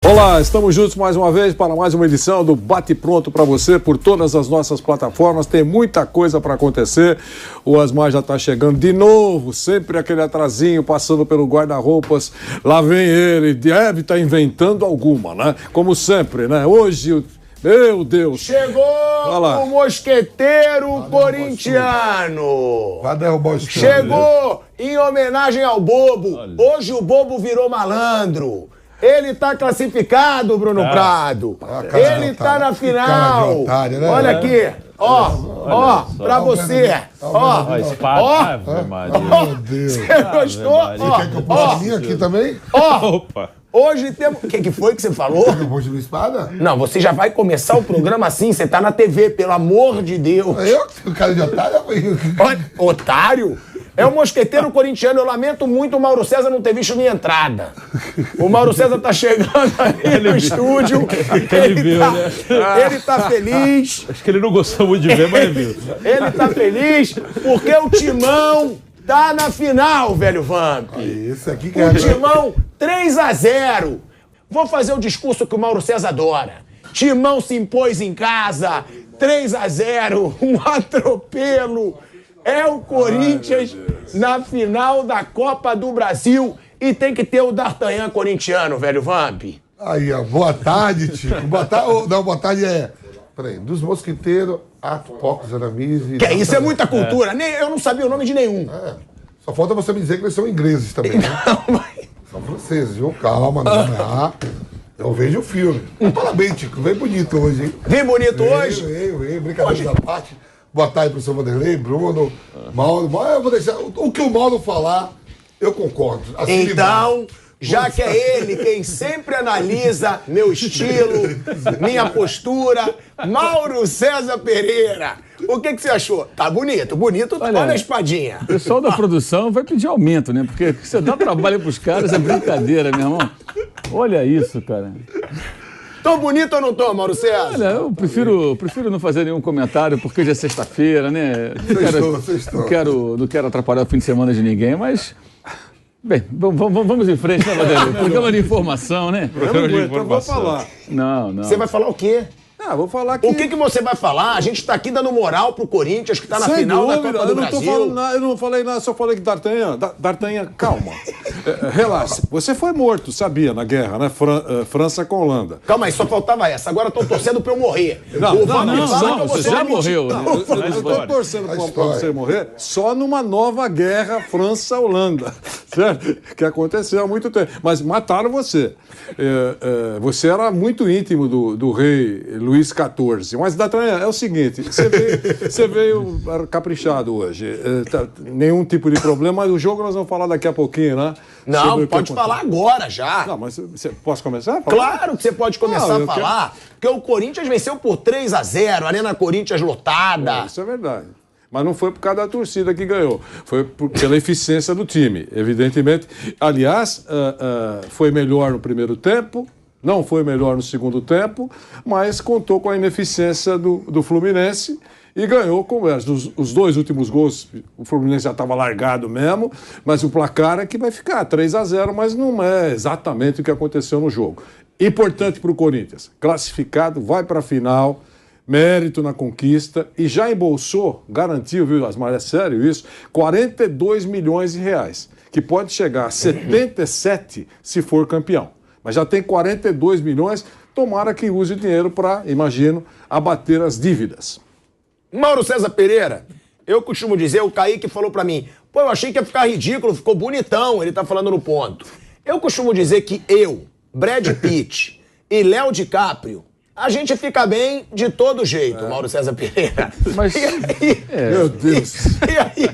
Olá, estamos juntos mais uma vez para mais uma edição do Bate Pronto para você por todas as nossas plataformas. Tem muita coisa para acontecer. O Asmar já está chegando de novo, sempre aquele atrasinho passando pelo guarda-roupas. Lá vem ele, deve estar inventando alguma, né? Como sempre, né? Hoje, meu Deus. Chegou o mosqueteiro corintiano. Vai derrubar o estúdio. Chegou em homenagem ao Bobo. Hoje o Bobo virou malandro. Ele tá classificado, Bruno Prado. Ele tá na final. Otário, né? Olha aqui. Ó, pra você. Ó, espada. Meu Deus. Você gostou? Você quer que eu puxe a minha aqui também? Opa. Hoje temos... O que foi que você falou? Quer que eu puxe a minha espada? Não, você já vai começar o programa assim. Você tá na TV, pelo amor de Deus. Eu? O cara de otário? Olha, otário? É o mosqueteiro corintiano. Eu lamento muito o Mauro César não ter visto minha entrada. O Mauro César tá chegando ali no estúdio. Ele tá feliz. Acho que ele não gostou muito de ver, mas viu. Ele tá feliz porque o Timão tá na final, velho Vamp. Esse aqui que O Timão 3-0. Vou fazer o discurso que o Mauro César adora. Timão se impôs em casa. 3-0. Um atropelo. É o Corinthians na final da Copa do Brasil e tem que ter o D'Artagnan corintiano, velho Vamp. Aí, ó. Boa tarde, Tico. Boa tarde. Não, boa tarde é... Peraí. Dos mosquiteiros, Ato, Pocos, Aramis e... Que isso é muita cultura. Nem, eu não sabia o nome de nenhum. Só falta você me dizer que eles são ingleses também, né? Não, mas... São franceses, viu? Calma, não vamos errar. Eu vejo o filme. Parabéns, Tico. Vem bonito hoje, hein? Vem bonito hoje? Vem. Brincadeira da parte. Boa tarde, professor Vanderlei, Bruno, Mauro. Eu vou deixar... O que o Mauro falar, eu concordo. Assim Então, já que é ele quem sempre analisa meu estilo, minha postura, Mauro César Pereira. O que você achou? Tá bonito, olha a espadinha. O pessoal da produção vai pedir aumento, né? Porque você dá trabalho pros caras, é brincadeira, meu irmão. Olha isso, cara. Tô bonito ou não tô, Mauro César? Olha, eu prefiro não fazer nenhum comentário, porque hoje é sexta-feira, né? Não quero atrapalhar o fim de semana de ninguém, mas... Bem, vamos em frente, né, Vanderlei? Programa de informação, né? Programa de informação. Eu vou falar. Não. Você vai falar o quê? Vou falar que... O que você vai falar? A gente tá aqui dando moral pro Corinthians, que tá na final da Copa do Brasil. Eu não falei nada, só falei que D'Artagnan, calma. Relaxa. Você foi morto, sabia, na guerra, né? França com Holanda. Calma aí, só faltava essa. Agora estão torcendo pra eu morrer. Não, você já morreu. Eu tô torcendo pra você morrer só numa nova guerra França-Holanda, certo? Que aconteceu há muito tempo. Mas mataram você. Você era muito íntimo do rei Luís XIV. Mas, D'Artagnan, é o seguinte, você veio caprichado hoje. Nenhum tipo de problema, mas o jogo nós vamos falar daqui a pouquinho, né? Não, pode falar agora já. Não, mas posso começar a falar? Claro que você pode começar a falar, porque o Corinthians venceu por 3-0, Arena Corinthians lotada. Isso é verdade. Mas não foi por causa da torcida que ganhou. Foi pela eficiência do time, evidentemente. Aliás, foi melhor no primeiro tempo, não foi melhor no segundo tempo, mas contou com a ineficiência do Fluminense e ganhou com os dois últimos gols. O Fluminense já estava largado mesmo, mas o placar é que vai ficar 3-0, mas não é exatamente o que aconteceu no jogo. Importante para o Corinthians. Classificado, vai para a final, mérito na conquista e já embolsou, garantiu, viu, Asmar, é sério isso, 42 milhões de reais, que pode chegar a 77 se for campeão. Mas já tem 42 milhões, tomara que use o dinheiro para, imagino, abater as dívidas. Mauro César Pereira, eu costumo dizer, o Kaique falou pra mim, eu achei que ia ficar ridículo, ficou bonitão, ele tá falando no ponto. Eu costumo dizer que eu, Brad Pitt e Léo DiCaprio, a gente fica bem de todo jeito, Mauro César Pereira. Mas, meu Deus. E aí,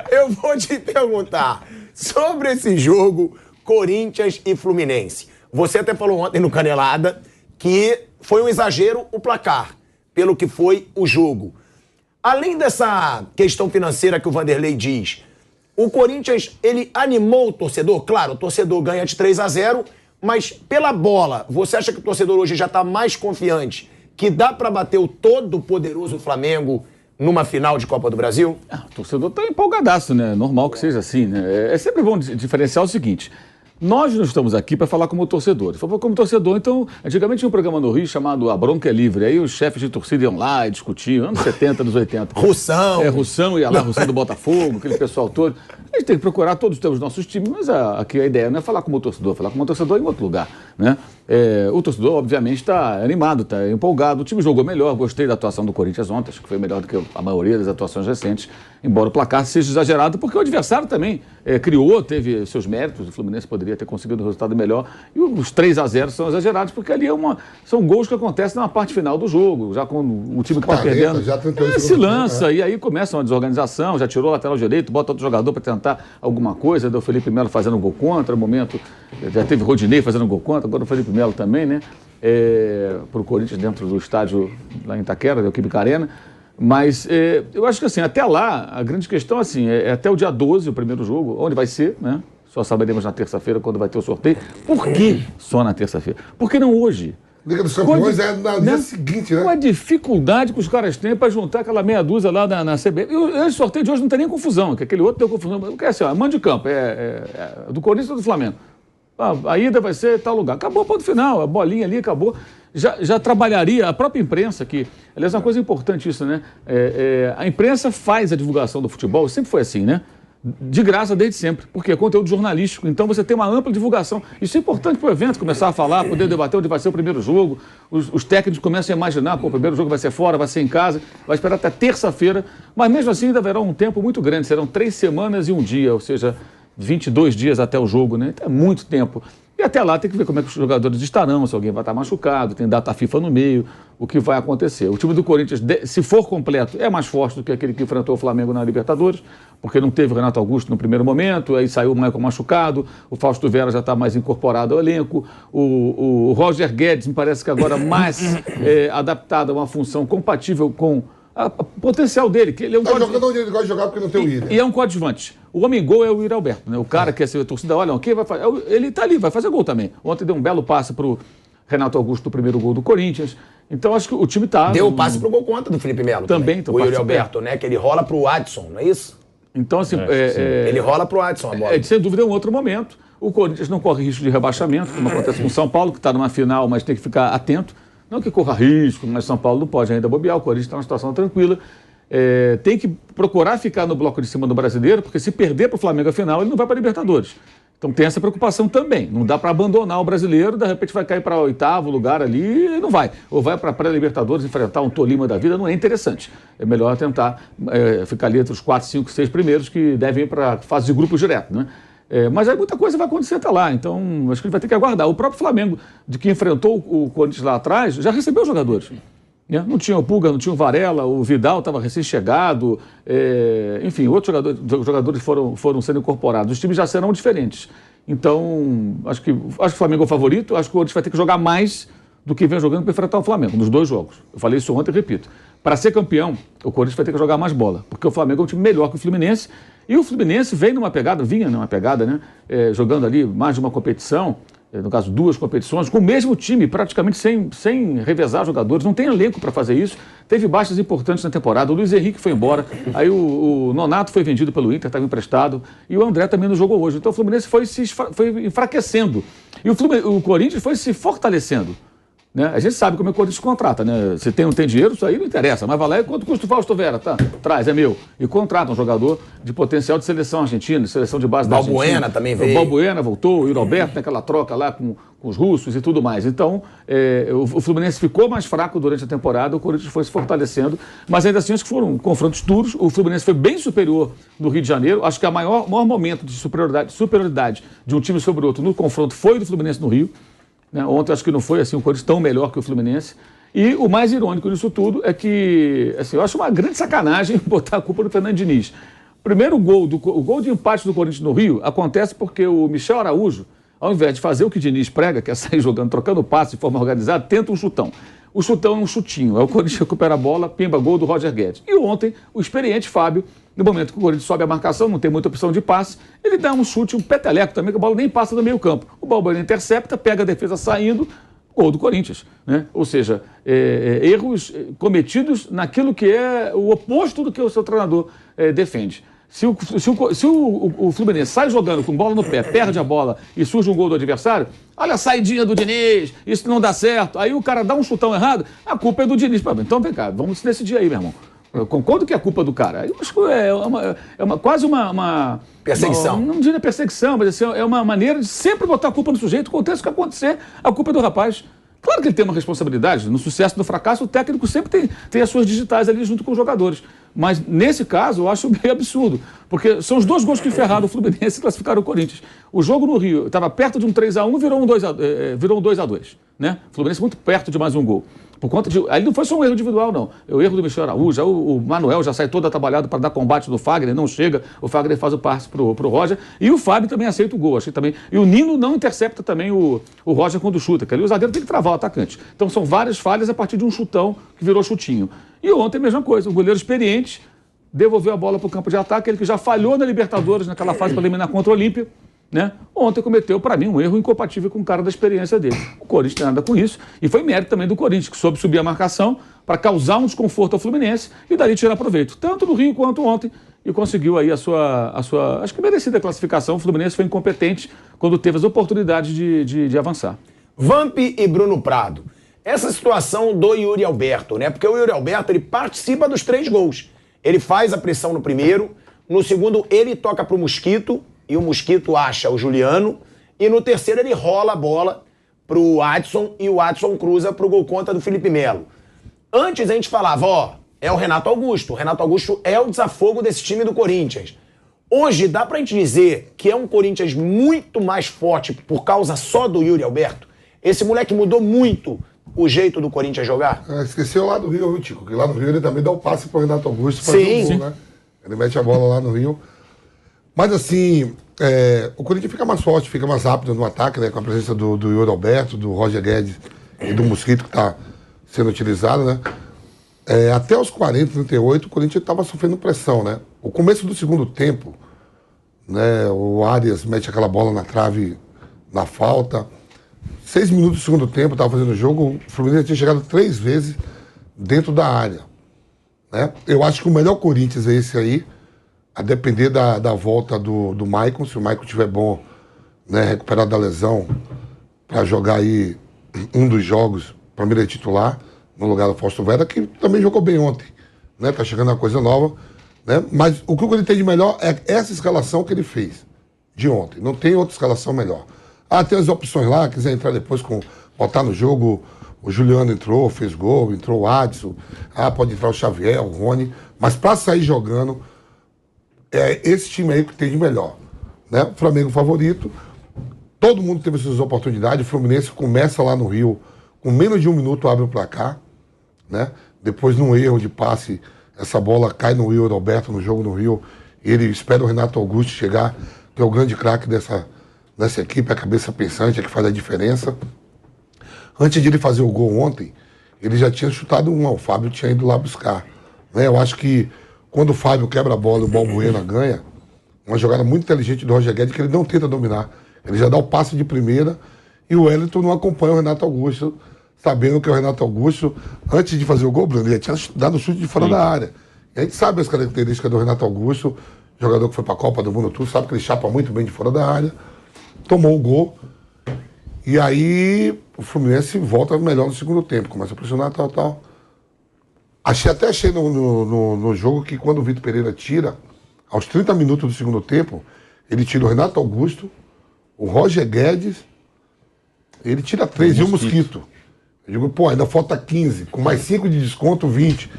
eu vou te perguntar sobre esse jogo Corinthians e Fluminense. Você até falou ontem no Canelada que foi um exagero o placar, pelo que foi o jogo. Além dessa questão financeira que o Vanderlei diz, o Corinthians, ele animou o torcedor? Claro, o torcedor ganha de 3-0, mas pela bola, você acha que o torcedor hoje já está mais confiante que dá para bater o todo poderoso Flamengo numa final de Copa do Brasil? O torcedor está empolgadaço, né? Normal que seja assim, né? É sempre bom diferenciar o seguinte: Nós não estamos aqui para falar como torcedor. Se for como torcedor, então, antigamente tinha um programa no Rio chamado A Bronca é Livre. Aí os chefes de torcida iam lá e discutiam, anos 70, anos 80. Russão. Russão ia lá, Russão do Botafogo, aquele pessoal todo. A gente tem que procurar todos os nossos times, mas aqui a ideia não é falar como torcedor, falar como torcedor em outro lugar, né? O torcedor, obviamente, está animado, está empolgado. O time jogou melhor, gostei da atuação do Corinthians ontem, acho que foi melhor do que a maioria das atuações recentes, embora o placar seja exagerado, porque o adversário também criou, teve seus méritos, o Fluminense poderia ter conseguido um resultado melhor, e os 3-0 são exagerados, porque ali são gols que acontecem na parte final do jogo, já quando o time que está perdendo, se lança, e aí começa uma desorganização, já tirou o lateral direito, bota outro jogador para tentar alguma coisa, deu o Felipe Melo fazendo um gol contra, no momento, já teve Rodinei fazendo um gol contra, agora o Felipe Melo também, né? Para o Corinthians dentro do estádio lá em Itaquera, da Química Arena. Mas eu acho que assim, até lá, a grande questão assim, é até o dia 12, o primeiro jogo, onde vai ser, né? Só saberemos na terça-feira quando vai ter o sorteio. Por que só na terça-feira? Por que não hoje? Liga dos Campeões no dia seguinte, né? Uma dificuldade que os caras têm para juntar aquela meia dúzia lá na CBF. Esse sorteio de hoje não tem nem confusão, que aquele outro deu confusão. Porque assim, mando de campo, do Corinthians ou do Flamengo. A ida vai ser tal lugar. Acabou o ponto final, a bolinha ali acabou. Já trabalharia a própria imprensa, que, aliás, é uma coisa importante isso, né? A imprensa faz a divulgação do futebol, sempre foi assim, né? De graça desde sempre, porque é conteúdo jornalístico, então você tem uma ampla divulgação. Isso é importante para o evento, começar a falar, poder debater onde vai ser o primeiro jogo, os técnicos começam a imaginar, o primeiro jogo vai ser fora, vai ser em casa, vai esperar até terça-feira, mas mesmo assim ainda haverá um tempo muito grande, serão 3 semanas e 1 dia, ou seja, 22 dias até o jogo, né? Então é muito tempo. E até lá tem que ver como é que os jogadores estarão, se alguém vai estar machucado, tem data FIFA no meio, o que vai acontecer. O time do Corinthians, se for completo, é mais forte do que aquele que enfrentou o Flamengo na Libertadores, porque não teve o Renato Augusto no primeiro momento, aí saiu o Maicon machucado, o Fausto Vera já está mais incorporado ao elenco, o Roger Guedes me parece que agora mais adaptado a uma função compatível com o potencial dele, que ele é um jogando onde ele gosta de jogar porque não tem o Willian. E é um coadjuvante. O homem-gol é o Yuri Alberto, né? O cara que é a torcida, olha, quem vai fazer? Ele está ali, vai fazer gol também. Ontem deu um belo passe para o Renato Augusto do primeiro gol do Corinthians. Então acho que o time está... Deu o passe para o gol contra do Felipe Melo também. O Yuri Alberto, né? Que ele rola para o Adson, não é isso? Então, assim... ele rola para o Adson a bola. Sem dúvida é um outro momento. O Corinthians não corre risco de rebaixamento, como acontece com o São Paulo, que está numa final, mas tem que ficar atento. Não que corra risco, mas São Paulo não pode ainda bobear. O Corinthians está numa situação tranquila. Tem que procurar ficar no bloco de cima do Brasileiro, porque se perder para o Flamengo a final, ele não vai para a Libertadores. Então tem essa preocupação também. Não dá para abandonar o Brasileiro, de repente vai cair para o 8º lugar ali e não vai. Ou vai para a pré-Libertadores enfrentar um Tolima da vida, não é interessante. É melhor tentar ficar ali entre os 4, 5, 6 primeiros que devem ir para a fase de grupos direto, né? Mas aí muita coisa vai acontecer até lá, então acho que a gente vai ter que aguardar. O próprio Flamengo, de que enfrentou o Corinthians lá atrás, já recebeu jogadores. Não tinha o Pulga, não tinha o Varela, o Vidal estava recém-chegado, enfim, outros jogadores foram sendo incorporados. Os times já serão diferentes. Então, acho que o Flamengo é o favorito, acho que o Corinthians vai ter que jogar mais do que vem jogando para enfrentar o Flamengo, nos 2 jogos. Eu falei isso ontem e repito. Para ser campeão, o Corinthians vai ter que jogar mais bola, porque o Flamengo é um time melhor que o Fluminense, e o Fluminense vinha numa pegada, né? Jogando ali mais de uma competição, no caso 2 competições, com o mesmo time, praticamente sem revezar jogadores, não tem elenco para fazer isso. Teve baixas importantes na temporada, o Luiz Henrique foi embora, aí o Nonato foi vendido pelo Inter, estava emprestado, e o André também não jogou hoje. Então o Fluminense foi enfraquecendo, e o Corinthians foi se fortalecendo. Né? A gente sabe como é que o Corinthians contrata, né? Se tem ou não tem dinheiro, isso aí não interessa. Mas vai lá e quanto custa o Fausto Vera? Tá, traz, é meu. E contrata um jogador de potencial de seleção argentina, de seleção de base da Argentina. Balbuena também veio. O Balbuena voltou, o Yuri Alberto, naquela troca lá com os russos e tudo mais. Então, o Fluminense ficou mais fraco durante a temporada, o Corinthians foi se fortalecendo, mas ainda assim acho que foram confrontos duros. O Fluminense foi bem superior no Rio de Janeiro. Acho que o maior momento de superioridade de um time sobre o outro no confronto foi do Fluminense no Rio. Ontem acho que não foi assim o Corinthians tão melhor que o Fluminense. E o mais irônico disso tudo é que assim, eu acho uma grande sacanagem botar a culpa no Fernando Diniz. Primeiro o gol de empate do Corinthians no Rio acontece porque o Michel Araújo, ao invés de fazer o que Diniz prega, que é sair jogando, trocando passe de forma organizada, tenta um chutão. O chutão é um chutinho, aí o Corinthians recupera a bola, pimba, gol do Roger Guedes. E ontem, o experiente Fábio, no momento que o Corinthians sobe a marcação, não tem muita opção de passe, ele dá um chute, um peteleco também, que a bola nem passa do meio campo. O Balbuena intercepta, pega a defesa saindo, gol do Corinthians. Né? Ou seja, erros cometidos naquilo que é o oposto do que o seu treinador defende. Se o Fluminense sai jogando com bola no pé, perde a bola e surge um gol do adversário, olha a saidinha do Diniz, isso não dá certo. Aí o cara dá um chutão errado, a culpa é do Diniz. Então vem cá, vamos decidir aí, meu irmão. Eu concordo que é a culpa do cara. Eu acho que quase uma perseguição. Não diria perseguição, mas assim, é uma maneira de sempre botar a culpa no sujeito. Aconteça o que acontecer, a culpa é do rapaz. Claro que ele tem uma responsabilidade. No sucesso, no fracasso, o técnico sempre tem as suas digitais ali junto com os jogadores. Mas, nesse caso, eu acho meio absurdo. Porque são os 2 gols que ferraram o Fluminense e classificaram o Corinthians. O jogo no Rio estava perto de um 3-1, virou um 2-2. Né? O Fluminense muito perto de mais um gol. Por conta de... Aí não foi só um erro individual, não. O erro do Michel Araújo, o Manuel já sai todo atabalhado para dar combate do Fagner, não chega. O Fagner faz o passe pro Roger. E o Fábio também aceita o gol, achei também. E o Nino não intercepta também o Roger quando chuta, que ali o zagueiro tem que travar o atacante. Então são várias falhas a partir de um chutão que virou chutinho. E ontem a mesma coisa, o goleiro experiente devolveu a bola para o campo de ataque, ele que já falhou na Libertadores, naquela fase preliminar contra o Olímpia. Né? Ontem cometeu, para mim, um erro incompatível com o cara da experiência dele. O Corinthians tem nada com isso, e foi mérito também do Corinthians, que soube subir a marcação para causar um desconforto ao Fluminense e dali tirar proveito, tanto no Rio quanto ontem, e conseguiu aí a sua acho que merecida classificação. O Fluminense foi incompetente quando teve as oportunidades de avançar. Vamp e Bruno Prado. Essa situação do Yuri Alberto, né? Porque o Yuri Alberto, ele participa dos 3 gols. Ele faz a pressão no primeiro, no segundo ele toca pro Mosquito, e o Mosquito acha o Juliano, e no terceiro ele rola a bola pro Adson, e o Adson cruza pro gol contra do Felipe Melo. Antes a gente falava, é o Renato Augusto. O Renato Augusto é o desafogo desse time do Corinthians. Hoje dá pra gente dizer que é um Corinthians muito mais forte por causa só do Yuri Alberto? Esse moleque mudou muito o jeito do Corinthians jogar? Esqueceu lá do Rio, viu, Tico? Que lá no Rio ele também dá o passe pro Renato Augusto para fazer o gol, né? Ele mete a bola lá no Rio. Mas assim, o Corinthians fica mais forte, fica mais rápido no ataque, né? Com a presença do Yuri Alberto, do Roger Guedes e do Mosquito, que está sendo utilizado, né? Até os 40, 38, o Corinthians estava sofrendo pressão, né? O começo do segundo tempo, né? O Arias mete aquela bola na trave na falta. 6 minutos do segundo tempo, estava fazendo o jogo, o Fluminense tinha chegado 3 vezes dentro da área, né? Eu acho que o melhor Corinthians é esse aí, a depender da volta do Maicon. Se o Maicon estiver bom, né, recuperado da lesão, para jogar aí um dos jogos, para mim ele é titular, no lugar do Fausto Vera, que também jogou bem ontem, né? Tá chegando uma coisa nova, né? Mas o que o Corinthians tem de melhor é essa escalação que ele fez de ontem. Não tem outra escalação melhor. Tem as opções lá, quiser entrar depois botar no jogo, o Juliano entrou, fez gol, entrou o Adson, pode entrar o Xavier, o Rony, mas para sair jogando, é esse time aí que tem de melhor, né? O Flamengo favorito, todo mundo teve suas oportunidades. O Fluminense começa lá no Rio, com menos de 1 minuto abre o placar, né? Depois, num erro de passe, essa bola cai no Yuri Alberto no jogo no Rio, e ele espera o Renato Augusto chegar, que é o grande craque dessa equipe, a cabeça pensante, é que faz a diferença. Antes de ele fazer o gol ontem, ele já tinha chutado o Fábio tinha ido lá buscar, né? Eu acho que quando o Fábio quebra a bola e o Balbuena ganha, uma jogada muito inteligente do Roger Guedes, que ele não tenta dominar. Ele já dá o passe de primeira e o Wellington não acompanha o Renato Augusto, sabendo que o Renato Augusto, antes de fazer o gol, Bruno, ele já tinha dado o chute de fora da área. E a gente sabe as características do Renato Augusto, jogador que foi para a Copa do Mundo, tudo, sabe que ele chapa muito bem de fora da área, tomou o gol, e aí o Fluminense volta melhor no segundo tempo, começa a pressionar, tal. Achei no jogo que quando o Vitor Pereira tira, aos 30 minutos do segundo tempo, ele tira o Renato Augusto, o Roger Guedes, ele tira 3 e o Mosquito. Eu digo, ainda falta 15, com mais 5 de desconto, 20.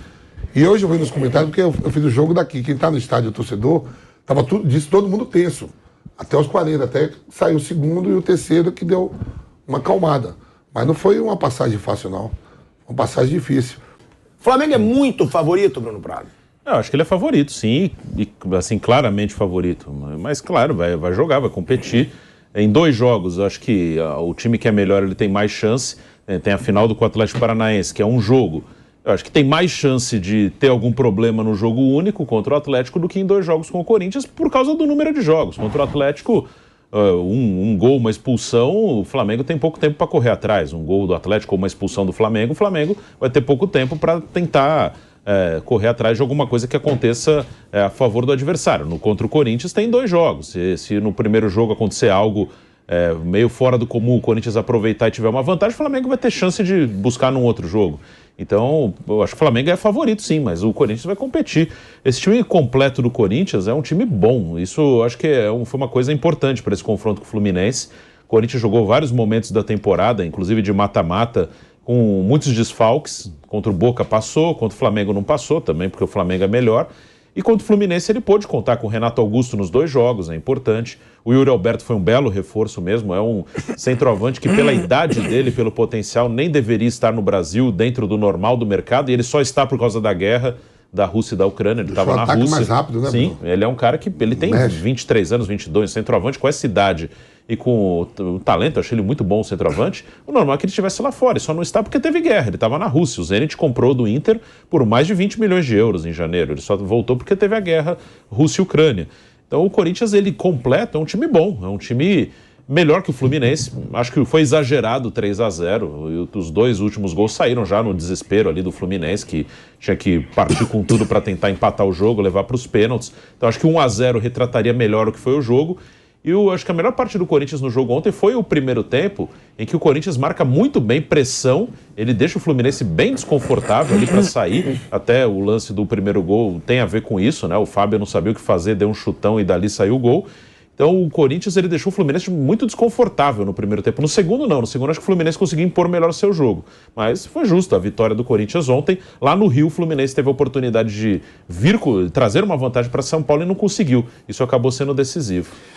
E hoje eu vi nos comentários, porque eu fiz o jogo daqui, quem tá no estádio, o torcedor, tava todo mundo tenso, até os 40, até saiu o segundo e o terceiro que deu uma acalmada. Mas não foi uma passagem fácil, não. Uma passagem difícil. O Flamengo é muito favorito, Bruno Prado? Eu acho que ele é favorito, sim, e assim, claramente favorito. Mas claro, vai jogar, vai competir. Em 2 jogos, eu acho que o time que é melhor, ele tem mais chance. Tem a final do Atlético Paranaense, que é um jogo. Eu acho que tem mais chance de ter algum problema no jogo único contra o Atlético do que em 2 jogos com o Corinthians, por causa do número de jogos. Contra o Atlético, um gol, uma expulsão, o Flamengo tem pouco tempo para correr atrás. Um gol do Atlético ou uma expulsão do Flamengo, o Flamengo vai ter pouco tempo para tentar correr atrás de alguma coisa que aconteça a favor do adversário. Contra o Corinthians tem 2 jogos. Se no primeiro jogo acontecer algo meio fora do comum, o Corinthians aproveitar e tiver uma vantagem, o Flamengo vai ter chance de buscar num outro jogo. Então, eu acho que o Flamengo é favorito sim, mas o Corinthians vai competir. Esse time completo do Corinthians é um time bom. Isso eu acho que foi uma coisa importante para esse confronto com o Fluminense. O Corinthians jogou vários momentos da temporada, inclusive de mata-mata, com muitos desfalques. Contra o Boca passou, contra o Flamengo não passou também, porque o Flamengo é melhor. E contra o Fluminense ele pôde contar com o Renato Augusto nos 2 jogos, é importante. O Yuri Alberto foi um belo reforço mesmo, é um centroavante que pela idade dele, pelo potencial, nem deveria estar no Brasil dentro do normal do mercado, e ele só está por causa da guerra da Rússia e da Ucrânia, ele estava na Rússia. Mais rápido, né, Sim, ele é um cara que ele tem 23 anos, 22, centroavante com essa idade e com o talento, eu achei ele muito bom, o centroavante. O normal é que ele estivesse lá fora, ele só não está porque teve guerra, ele estava na Rússia. O Zenit comprou do Inter por mais de 20 milhões de euros em janeiro, ele só voltou porque teve a guerra Rússia e Ucrânia. Então o Corinthians, ele completo, é um time bom, é um time melhor que o Fluminense. Acho que foi exagerado 3-0. Os 2 últimos gols saíram já no desespero ali do Fluminense, que tinha que partir com tudo para tentar empatar o jogo, levar para os pênaltis. Então acho que 1-0 retrataria melhor o que foi o jogo. E eu acho que a melhor parte do Corinthians no jogo ontem foi o primeiro tempo, em que o Corinthians marca muito bem pressão, ele deixa o Fluminense bem desconfortável ali para sair. Até o lance do primeiro gol tem a ver com isso, né? O Fábio não sabia o que fazer, deu um chutão e dali saiu o gol. Então o Corinthians, ele deixou o Fluminense muito desconfortável no primeiro tempo. No segundo não, no segundo acho que o Fluminense conseguiu impor melhor o seu jogo. Mas foi justo a vitória do Corinthians ontem. Lá no Rio o Fluminense teve a oportunidade de trazer uma vantagem para São Paulo e não conseguiu. Isso acabou sendo decisivo.